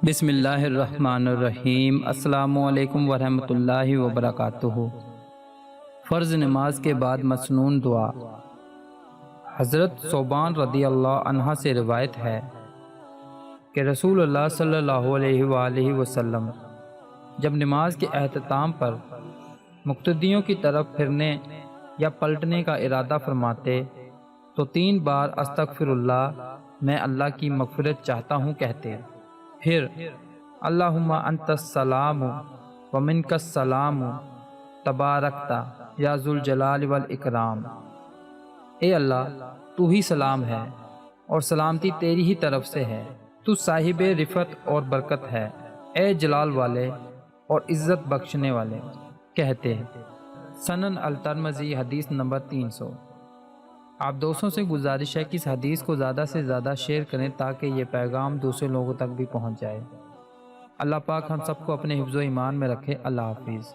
بسم اللہ الرحمن الرحیم۔ السلام علیکم ورحمۃ اللہ وبرکاتہ۔ فرض نماز کے بعد مسنون دعا۔ حضرت ثوبان رضی اللہ عنہ سے روایت ہے کہ رسول اللہ صلی اللہ علیہ وآلہ وسلم جب نماز کے اختتام پر مقتدیوں کی طرف پھرنے یا پلٹنے کا ارادہ فرماتے تو 3 بار استغفر اللہ، میں اللہ کی مغفرت چاہتا ہوں کہتے، پھر اللہم انت السلام ومنک السلام تبارکتا یا ذوالجلال والاکرام، اے اللہ تو ہی سلام ہے اور سلامتی تیری ہی طرف سے ہے، تو صاحب رفعت اور برکت ہے، اے جلال والے اور عزت بخشنے والے کہتے ہیں۔ سنن الترمذی حدیث نمبر 300۔ آپ دوستوں سے گزارش ہے کہ اس حدیث کو زیادہ سے زیادہ شیئر کریں تاکہ یہ پیغام دوسرے لوگوں تک بھی پہنچ جائے۔ اللہ پاک ہم سب کو اپنے حفظ و ایمان میں رکھے۔ اللہ حافظ۔